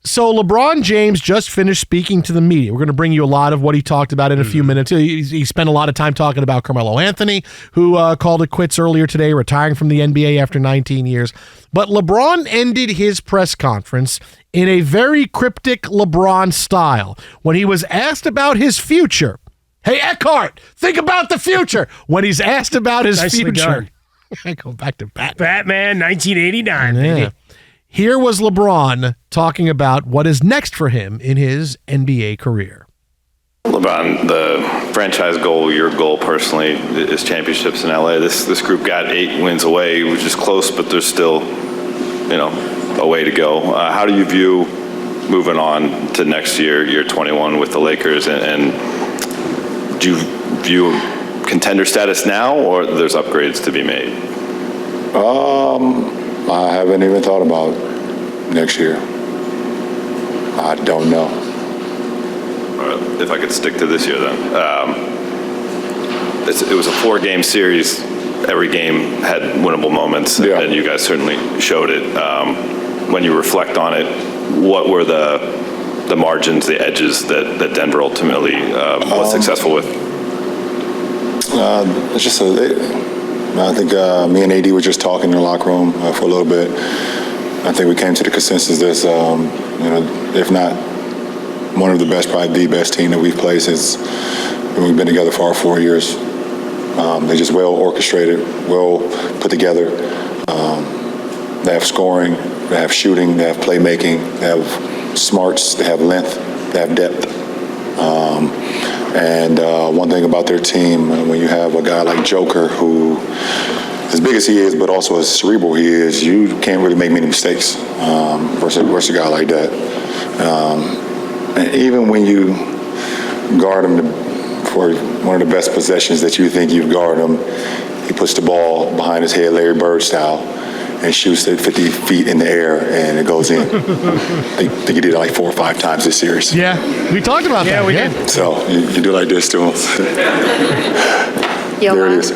So LeBron James just finished speaking to the media. We're going to bring you a lot of what he talked about in a few minutes. He spent a lot of time talking about Carmelo Anthony, who called it quits earlier today, retiring from the NBA after 19 years. But LeBron ended his press conference in a very cryptic LeBron style when he was asked about his future. Hey, Eckhart, think about the future. When he's asked about his future. Done. I go back to Batman. Batman, 1989, baby. Here was LeBron talking about what is next for him in his NBA career. LeBron, the franchise goal, your goal personally, is championships in LA. This group got 8 wins away, which is close, but there's still, a way to go. How do you view moving on to next year, year 21 with the Lakers, and do you view contender status now, or there's upgrades to be made? I haven't even thought about next year. I don't know. All right, if I could stick to this year then. It was a 4-game series. Every game had winnable moments, and you guys certainly showed it. When you reflect on it, what were the margins, the edges that Denver ultimately was successful with? It's just I think me and AD were just talking in the locker room for a little bit. I think we came to the consensus that, if not one of the best, probably the best team that we've played since we've been together for our 4 years. They're just well orchestrated, well put together. They have scoring, they have shooting, they have playmaking, they have smarts, they have length, they have depth. And one thing about their team, when you have a guy like Joker, who, as big as he is, but also as cerebral he is, you can't really make many mistakes versus a guy like that. And even when you guard him for one of the best possessions that you think you'd guard him, he puts the ball behind his head, Larry Bird style, and shoots it 50 feet in the air, and it goes in. I think he did it like 4 or 5 times this series. Yeah, we talked about that. Yeah, we did. So you do like this to him. There it is.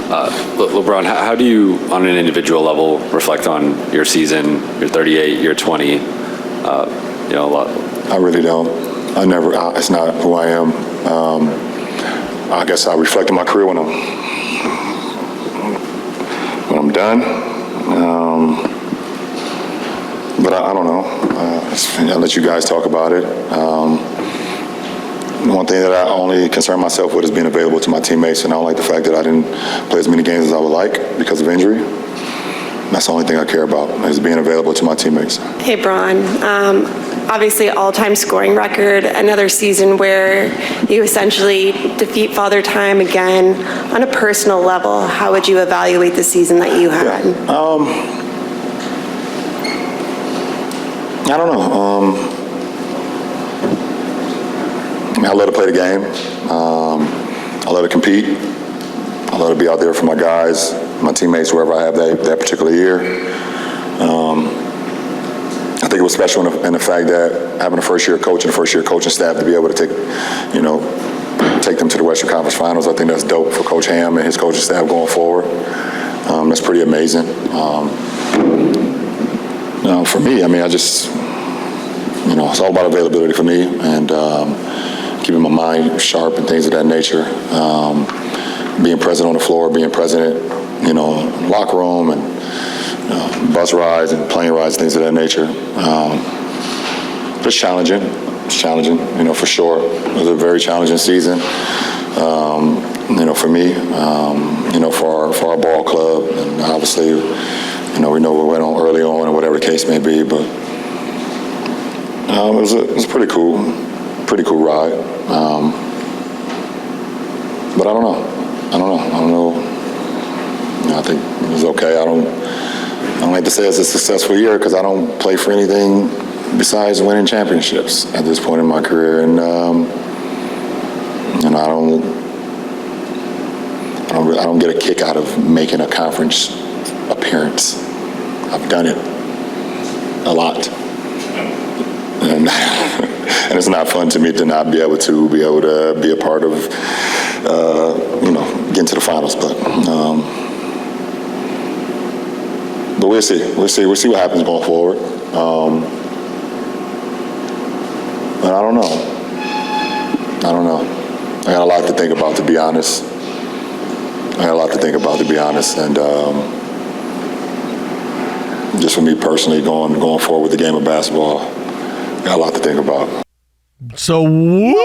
LeBron, how do you, on an individual level, reflect on your season, your 38, your 20? A lot. I really don't. It's not who I am. I guess I reflect on my career when I'm done. But I don't know. I'll let you guys talk about it. One thing that I only concern myself with is being available to my teammates, and I don't like the fact that I didn't play as many games as I would like because of injury. That's the only thing I care about, is being available to my teammates. Hey, Bron. Obviously, all-time scoring record, another season where you essentially defeat Father Time again. On a personal level, how would you evaluate the season that you had? I don't know. I love to play the game. I love to compete. I love to be out there for my guys, my teammates, wherever I have that particular year. I think it was special in the fact that having a first-year coach and a first-year coaching staff to be able to take them to the Western Conference Finals. I think that's dope for Coach Ham and his coaching staff going forward. That's pretty amazing. For me, I just, it's all about availability for me and keeping my mind sharp and things of that nature. Being present on the floor, being present, locker room and bus rides and plane rides, things of that nature. It's challenging. It's challenging, for sure. It was a very challenging season, for me, for our ball club. And obviously, we know we went on early on or whatever the case may be, but it was a pretty cool ride. But I don't know. I think it was okay. I don't like to say it's a successful year because I don't play for anything besides winning championships at this point in my career, and I don't get a kick out of making a conference appearance. I've done it a lot, and it's not fun to me to not be able to be a part of getting to the finals, but we'll see. We'll see what happens going forward. I don't know. I got a lot to think about, to be honest. And just for me personally, going forward with the game of basketball, got a lot to think about. So, Whoa.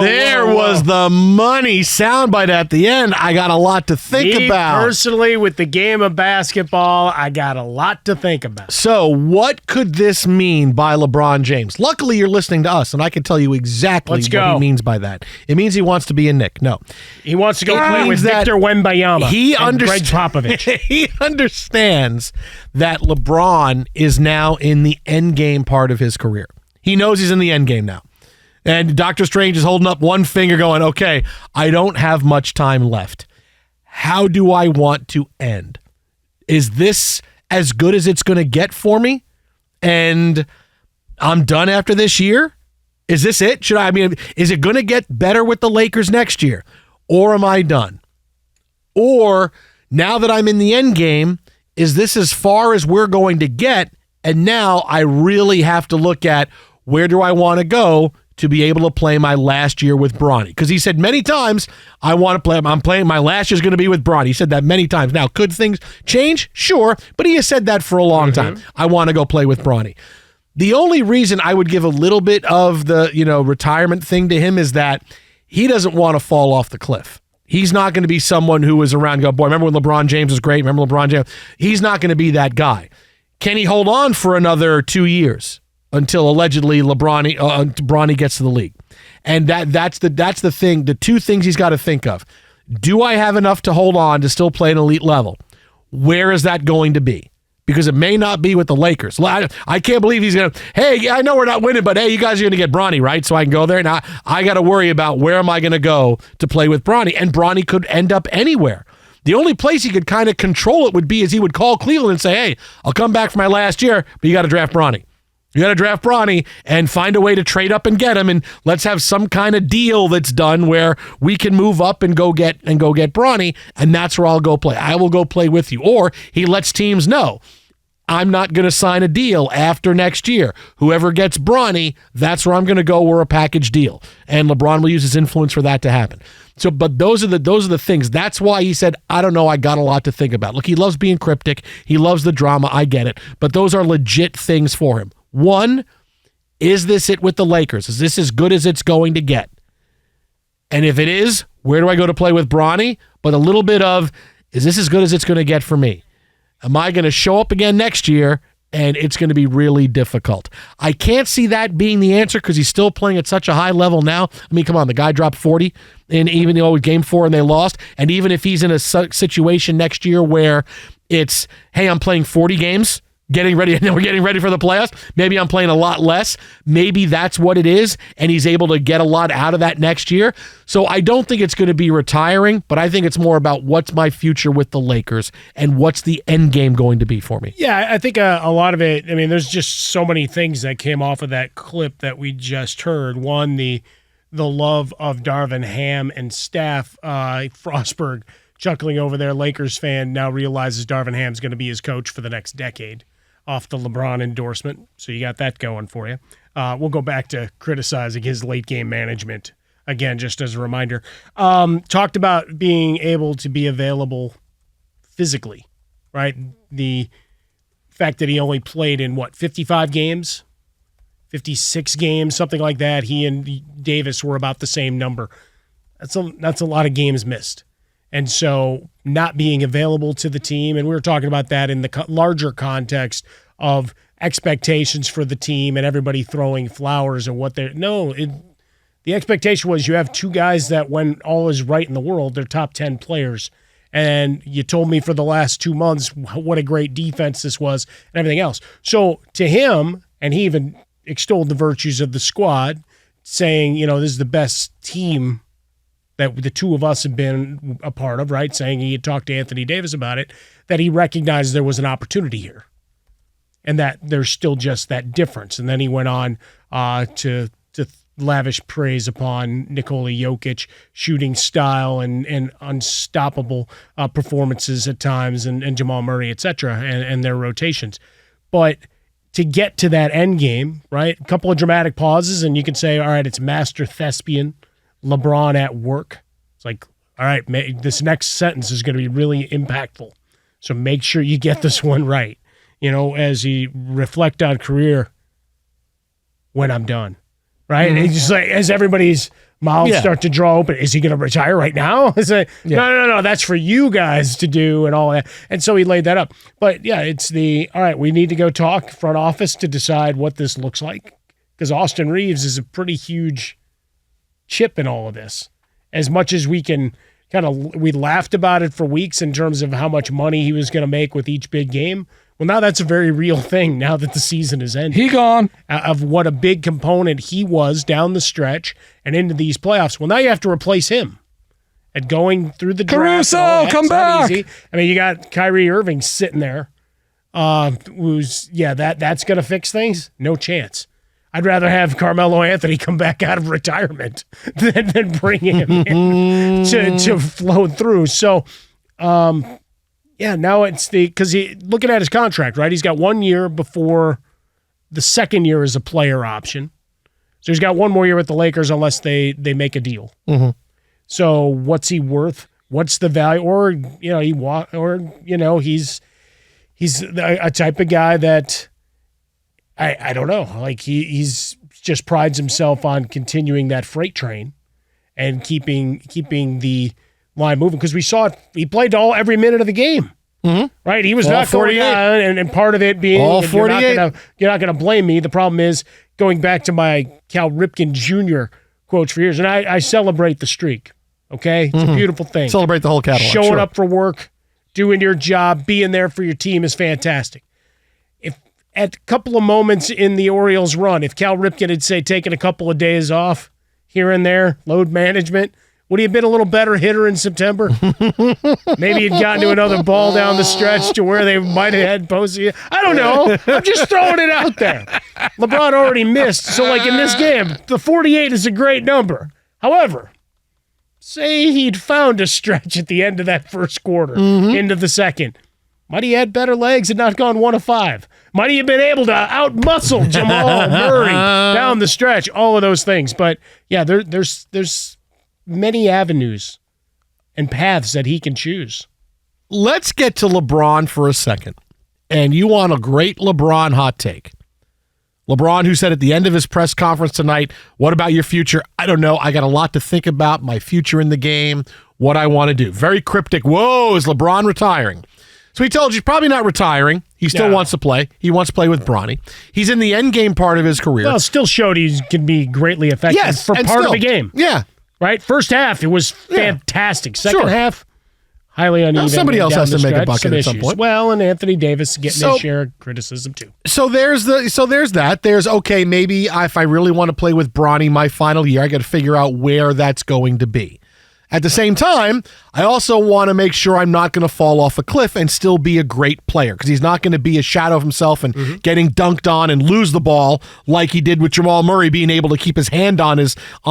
there was the money soundbite at the end. I got a lot to think about. Personally, with the game of basketball, I got a lot to think about. So, what could this mean by LeBron James? Luckily, you're listening to us, and I can tell you exactly what he means by that. It means he wants to be a Knick. No. He wants to go play with Victor Wembanyama and Greg Popovich. He understands that LeBron is now in the end game part of his career. He knows he's in the end game now. And Dr. Strange is holding up one finger going, okay, I don't have much time left. How do I want to end? Is this as good as it's going to get for me? And I'm done after this year? Is this it? Is it going to get better with the Lakers next year? Or am I done? Or now that I'm in the end game, is this as far as we're going to get? And now I really have to look at where do I want to go to be able to play my last year with Bronny. Because he said many times, I'm playing, my last year is going to be with Bronny. He said that many times. Now, could things change? Sure. But he has said that for a long time. I want to go play with Bronny. The only reason I would give a little bit of the, retirement thing to him is that he doesn't want to fall off the cliff. He's not going to be someone who is around and go, boy, remember when LeBron James was great? Remember LeBron James? He's not going to be that guy. Can he hold on for another 2 years? Until allegedly Bronny gets to the league. And that's the thing, the two things he's got to think of. Do I have enough to hold on to still play an elite level? Where is that going to be? Because it may not be with the Lakers. I can't believe he's going to, hey, I know we're not winning, but hey, you guys are going to get Bronny, right? So I can go there. Now I got to worry about where am I going to go to play with Bronny? And Bronny could end up anywhere. The only place he could kind of control it would be is he would call Cleveland and say, hey, I'll come back for my last year, but you got to draft Bronny. You got to draft Bronny and find a way to trade up and get him, and let's have some kind of deal that's done where we can move up and go get Bronny, and that's where I'll go play. I will go play with you. Or he lets teams know, I'm not going to sign a deal after next year. Whoever gets Bronny, that's where I'm going to go. We're a package deal, and LeBron will use his influence for that to happen. So, but those are the things. That's why he said, I don't know, I got a lot to think about. Look, he loves being cryptic. He loves the drama. I get it. But those are legit things for him. One, is this it with the Lakers? Is this as good as it's going to get? And if it is, where do I go to play with Bronny? But a little bit of, is this as good as it's going to get for me? Am I going to show up again next year and it's going to be really difficult? I can't see that being the answer because he's still playing at such a high level now. I mean, come on, the guy dropped 40 in even game 4 and they lost. And even if he's in a situation next year where it's, hey, I'm playing 40 games, getting ready, and then we're getting ready for the playoffs. Maybe I'm playing a lot less. Maybe that's what it is, and he's able to get a lot out of that next year. So I don't think it's going to be retiring, but I think it's more about what's my future with the Lakers and what's the end game going to be for me. Yeah, I think a lot of it, I mean, there's just so many things that came off of that clip that we just heard. One, the love of Darvin Ham and staff. Frostberg chuckling over there, Lakers fan, now realizes Darvin Ham's going to be his coach for the next decade. Off the LeBron endorsement. So you got that going for you. We'll go back to criticizing his late game management again, just as a reminder. Talked about being able to be available physically, right? The fact that he only played in 55 games, 56 games, something like that. He and Davis were about the same number. That's a lot of games missed. And so not being available to the team, and we were talking about that in the larger context of expectations for the team and everybody throwing flowers and what they're – the expectation was you have two guys that when all is right in the world, they're top 10 players. And you told me for the last 2 months what a great defense this was and everything else. So to him, and he even extolled the virtues of the squad, saying, this is the best team that the two of us have been a part of, right? Saying he had talked to Anthony Davis about it, that he recognized there was an opportunity here and that there's still just that difference. And then he went on to lavish praise upon Nikola Jokic, shooting style and unstoppable performances at times and Jamal Murray, et cetera, and their rotations. But to get to that end game, right? A couple of dramatic pauses, and you can say, all right, it's master thespian LeBron at work. It's like, all right, this next sentence is going to be really impactful. So make sure you get this one right, as he reflect on career when I'm done, right? And just like, as everybody's mouths start to draw open, is he going to retire right now? It's like, no, that's for you guys to do and all that. And so he laid that up. But yeah, it's all right, we need to go talk front office to decide what this looks like, because Austin Reeves is a pretty huge chip in all of this. As much as we can we laughed about it for weeks in terms of how much money he was going to make with each big game. Well, now that's a very real thing now that the season is ended. He gone. Of what a big component he was down the stretch and into these playoffs. Well, now you have to replace him. And going through the draft. Caruso, come back. Easy. I mean, you got Kyrie Irving sitting there. That's going to fix things? No chance. I'd rather have Carmelo Anthony come back out of retirement than bringing him in to flow through. So, now it's because looking at his contract, right? He's got 1 year before the second year is a player option. So he's got one more year with the Lakers unless they make a deal. Mm-hmm. So what's he worth? What's the value? Or he's a type of guy that. I don't know. Like he's just prides himself on continuing that freight train and keeping the line moving, because we saw it. He played every minute of the game, right? He was all not 48, and part of it being all 48. You're not going to blame me. The problem is going back to my Cal Ripken Jr. quotes for years, and I celebrate the streak. Okay, it's a beautiful thing. Celebrate the whole catalog. Showing up for work, doing your job, being there for your team is fantastic. At a couple of moments in the Orioles' run, if Cal Ripken had, say, taken a couple of days off here and there, load management, would he have been a little better hitter in September? Maybe he'd gotten to another ball down the stretch to where they might have had postseason. I don't know. I'm just throwing it out there. LeBron already missed. So, like in this game, the 48 is a great number. However, say he'd found a stretch at the end of that first quarter into the second. Might he had better legs and not gone 1 of 5? Might he have been able to outmuscle Jamal Murray down the stretch? All of those things. But yeah, there's many avenues and paths that he can choose. Let's get to LeBron for a second. And you want a great LeBron hot take. LeBron, who said at the end of his press conference tonight, what about your future? I don't know. I got a lot to think about, my future in the game, what I want to do. Very cryptic. Whoa, is LeBron retiring? So he told you he's probably not retiring. He still wants to play. He wants to play with Bronny. He's in the end game part of his career. Well, still showed he can be greatly effective for part of the game. Yeah. Right? First half, it was fantastic. Second half, highly uneven. Well, somebody else has to make a bucket at some point. Well, and Anthony Davis getting his share of criticism too. So there's that. There's, okay, maybe if I really want to play with Bronny my final year, I got to figure out where that's going to be. At the same time, I also want to make sure I'm not going to fall off a cliff and still be a great player, because he's not going to be a shadow of himself and getting dunked on and lose the ball like he did with Jamal Murray, being able to keep his hand on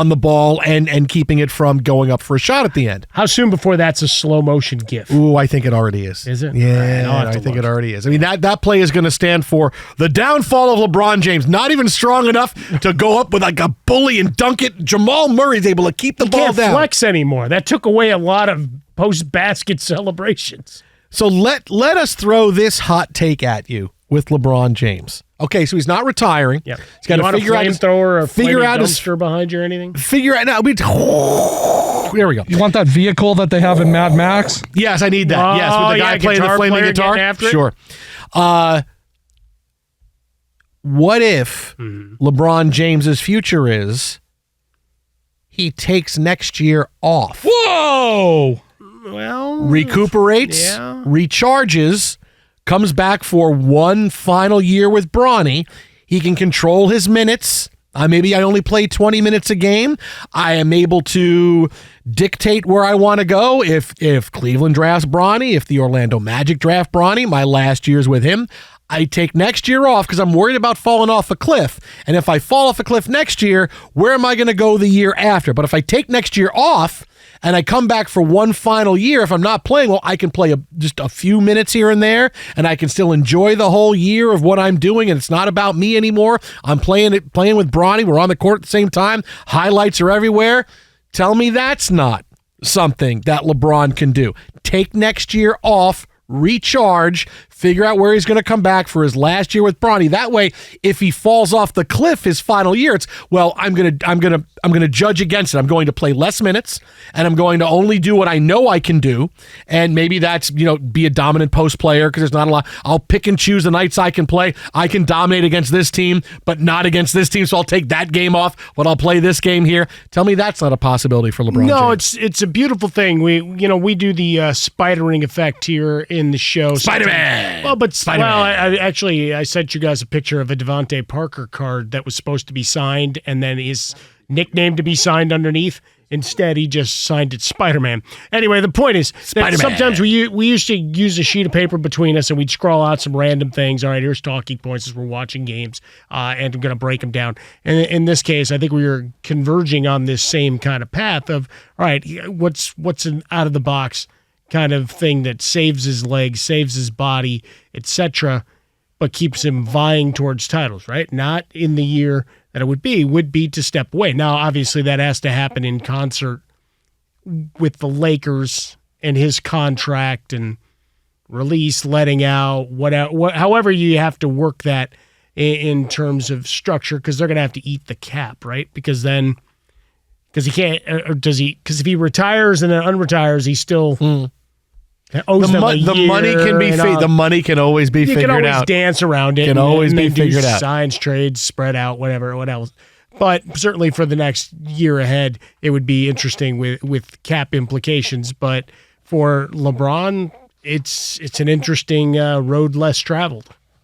the ball and keeping it from going up for a shot at the end. How soon before that's a slow motion gif? Ooh, I think it already is. Is it? Yeah, I think it already is. I mean, that play is going to stand for the downfall of LeBron James. Not even strong enough to go up with like a bully and dunk it. Jamal Murray's able to keep the ball down. He can't flex anymore. That took away a lot of post-basket celebrations. So let us throw this hot take at you with LeBron James. Okay, so he's not retiring. Yep. He's got to figure out his flamethrower or figure out his dumpster behind you or anything. Figure out now. There we go. You want that vehicle that they have in Mad Max? Yes, I need that. Yes, with the guy playing the flaming guitar. Sure. What if LeBron James's future is he takes next year off? Whoa! Well, recuperates, recharges, comes back for one final year with Bronny. He can control his minutes. Maybe I only play 20 minutes a game. I am able to dictate where I want to go. If Cleveland drafts Bronny, if the Orlando Magic draft Bronny, my last year's with him, I take next year off because I'm worried about falling off a cliff. And if I fall off a cliff next year, where am I going to go the year after? But if I take next year off and I come back for one final year, if I'm not playing, well, I can play just a few minutes here and there, and I can still enjoy the whole year of what I'm doing, and it's not about me anymore. I'm playing with Bronny. We're on the court at the same time. Highlights are everywhere. Tell me that's not something that LeBron can do. Take next year off, recharge, figure out where he's going to come back for his last year with Bronny. That way, if he falls off the cliff his final year, it's, well, I'm going to judge against it. I'm going to play less minutes, and I'm going to only do what I know I can do. And maybe that's, be a dominant post player, because there's not a lot. I'll pick and choose the nights I can play. I can dominate against this team, but not against this team. So I'll take that game off, but I'll play this game here. Tell me that's not a possibility for LeBron James. No, it's a beautiful thing. We do the spidering effect here in the show. Spider-Man. I sent you guys a picture of a Devontae Parker card that was supposed to be signed, and then his nickname to be signed underneath. Instead, he just signed it Spider-Man. Anyway, the point is that sometimes we used to use a sheet of paper between us, and we'd scroll out some random things. All right, here's talking points as we're watching games, and I'm going to break them down. And in this case, I think we were converging on this same kind of path of, all right, what's an out-of-the-box kind of thing that saves his legs, saves his body, etc., but keeps him vying towards titles, right? Not in the year that it would be to step away. Now, obviously, that has to happen in concert with the Lakers and his contract and release, letting out, however you have to work that in terms of structure, because they're going to have to eat the cap, right? Because he can't, or does he? Because if he retires and then unretires, he still owes them a year. The money can always be figured out. You can always dance around it. Can always be figured out. Signs, trades, spread out, whatever, what else. But certainly for the next year ahead, it would be interesting with cap implications. But for LeBron, it's an interesting road less traveled.